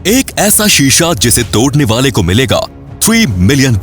एक ऐसा शीशा जिसे तोड़ने वाले को मिलेगा $3 मिलियन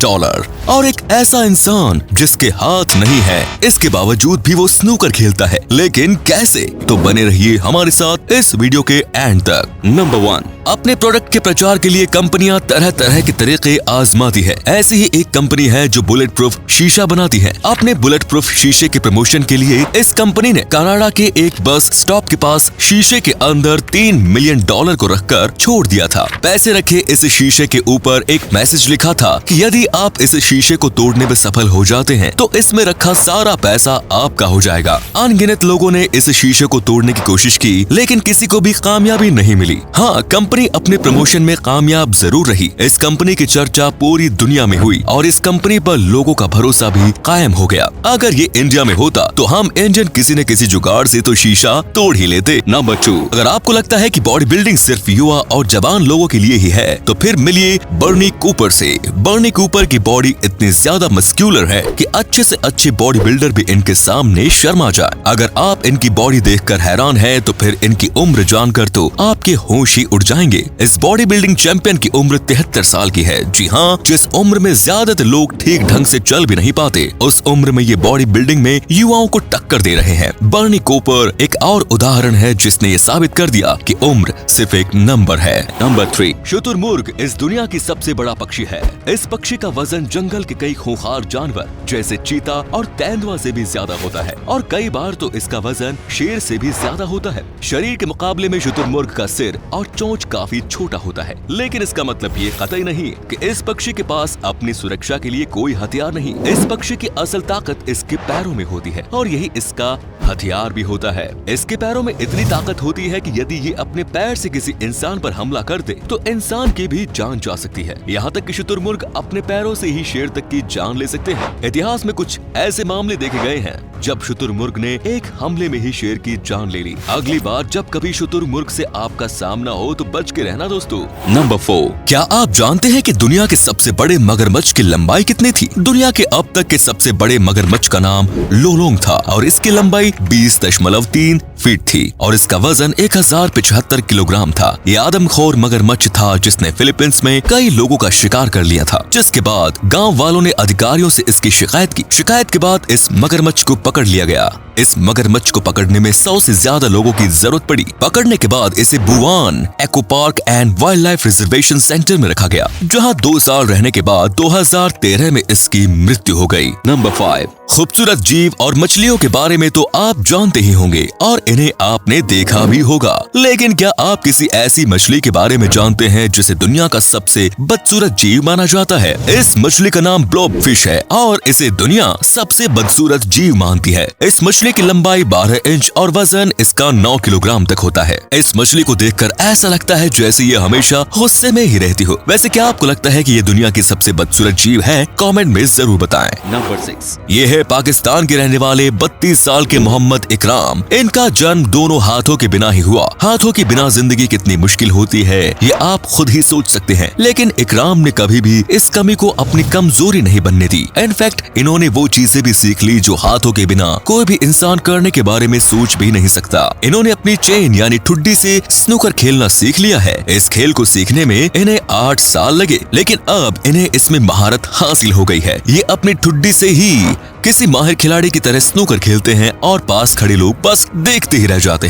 और एक ऐसा इंसान जिसके हाथ नहीं है, इसके बावजूद भी वो स्नूकर खेलता है। लेकिन कैसे? तो बने रहिए हमारे साथ इस वीडियो के एंड तक। नंबर 1, अपने प्रोडक्ट के प्रचार के लिए कंपनियां तरह तरह के तरीके आजमाती है। ऐसी ही एक कंपनी है जो बुलेट प्रूफ शीशा बनाती है। अपने बुलेट प्रूफ शीशे के प्रमोशन के लिए इस कंपनी ने कनाडा के एक बस स्टॉप के पास शीशे के अंदर $3 मिलियन को रखकर छोड़ दिया था। पैसे रखे इस शीशे के ऊपर एक मैसेज लिखा था कि यदि आप इस शीशे को तोड़ने में सफल हो जाते हैं तो इसमें रखा सारा पैसा आपका हो जाएगा। अनगिनत लोगों ने इस शीशे को तोड़ने की कोशिश की, लेकिन किसी को भी कामयाबी नहीं मिली। हाँ, कंपनी अपने प्रमोशन में कामयाब जरूर रही। इस कंपनी की चर्चा पूरी दुनिया में हुई और इस कंपनी पर लोगों का भरोसा भी कायम हो गया। अगर ये इंडिया में होता तो हम इंडियन किसी न किसी जुगाड़ से तो शीशा तोड़ ही लेते। नंबर 2, अगर आपको लगता है कि बॉडी बिल्डिंग सिर्फ युवा और जवान लोगों के लिए ही है तो फिर मिलिए बर्नी कूपर से। बर्नी कूपर की बॉडी इतनी ज्यादा मस्क्यूलर है कि अच्छे से अच्छे बॉडी बिल्डर भी इनके सामने शर्मा जाए। अगर आप इनकी बॉडी देखकर हैरान हैं तो फिर इनकी उम्र जानकर तो आपके होश ही उड़ जाएंगे। इस बॉडी बिल्डिंग चैंपियन की उम्र 73 साल की है। जी हाँ, जिस उम्र में ज्यादातर लोग ठीक ढंग से चल भी नहीं पाते, उस उम्र में ये बॉडी बिल्डिंग में युवाओं को टक्कर दे रहे हैं। बर्नी कूपर एक और उदाहरण है जिसने ये साबित कर दिया कि उम्र सिर्फ एक नंबर है। नंबर 3, शुतुरमुर्ग इस दुनिया की सबसे बड़ा पक्षी है। इस पक्षी का वजन जंगल के कई खूंखार जानवर जैसे चीता और तेंदुआ से भी ज्यादा होता है और कई बार तो इसका वजन शेर से भी ज्यादा होता है। शरीर के मुकाबले में शुतुरमुर्ग का सिर और चोंच काफी छोटा होता है, लेकिन इसका मतलब ये कतई नहीं कि इस पक्षी के पास अपनी सुरक्षा के लिए कोई हथियार नहीं। इस पक्षी की असल ताकत इसके पैरों में होती है और यही इसका हथियार भी होता है। इसके पैरों में इतनी ताकत होती है कि यदि ये अपने पैर से किसी इंसान पर हमला कर दे तो इंसान की भी जान जा सकती है। यहाँ तक कि शुतुरमुर्ग अपने पैरों से ही शेर तक की जान ले सकते हैं। इतिहास में कुछ ऐसे मामले देखे गए हैं जब शुतुरमुर्ग ने एक हमले में ही शेर की जान ले ली। अगली बार जब कभी शुतुरमुर्ग से आपका सामना हो तो बच के रहना दोस्तों। नंबर 4, क्या आप जानते हैं कि दुनिया के सबसे बड़े मगरमच्छ की लंबाई कितनी थी? दुनिया के अब तक के सबसे बड़े मगरमच्छ का नाम लोलोंग था और इसकी लंबाई 20.3 फीट थी और इसका वजन 1075 किलोग्राम था। ये आदमखोर मगरमच्छ था जिसने फिलीपींस में कई लोगों का शिकार कर लिया था, जिसके बाद गांव वालों ने अधिकारियों से इसकी शिकायत की। शिकायत के बाद इस मगरमच्छ को पकड़ लिया गया। इस मगरमच्छ को पकड़ने में 100 से ज्यादा लोगों की जरूरत पड़ी। पकड़ने के बाद इसे बुआन eco park and wildlife reservation centre में रखा गया, जहां 2 साल रहने के बाद 2013 में इसकी मृत्यु हो गई। नंबर 5, खूबसूरत जीव और मछलियों के बारे में तो आप जानते ही होंगे और इन्हें आपने देखा भी होगा, लेकिन क्या आप किसी ऐसी मछली के बारे में जानते हैं जिसे दुनिया का सबसे बदसूरत जीव माना जाता है? इस मछली का नाम ब्लॉब फिश है और इसे दुनिया सबसे बदसूरत जीव मानती है। इस मछली की लंबाई 12 इंच और वजन इसका 9 किलोग्राम तक होता है। इस मछली को देखकर ऐसा लगता है जैसे ये हमेशा गुस्से में ही रहती हो। वैसे क्या आपको लगता है कि ये दुनिया की सबसे बदसूरत जीव है? कमेंट में जरूर बताएं। नंबर 6, ये है पाकिस्तान के रहने वाले 32 साल के मोहम्मद इकराम। इनका जन्म दोनों हाथों के बिना ही हुआ। हाथों के बिना जिंदगी कितनी मुश्किल होती है ये आप खुद ही सोच सकते हैं, लेकिन इकराम ने कभी भी इस कमी को अपनी कमजोरी नहीं बनने दी। इनफैक्ट इन्होंने वो चीजें भी सीख ली जो हाथों के बिना कोई भी इंसान करने के बारे में सोच भी नहीं सकता। इन्होंने अपनी चेन यानी ठुड्डी से स्नूकर खेलना सीख लिया है। इस खेल को सीखने में इन्हें 8 साल लगे, लेकिन अब इन्हें इसमें महारत हासिल हो गई है। ये अपनी ठुड्डी से ही किसी माहिर खिलाड़ी की तरह स्नूकर खेलते हैं और पास खड़े लोग बस देखते ही रह जाते हैं।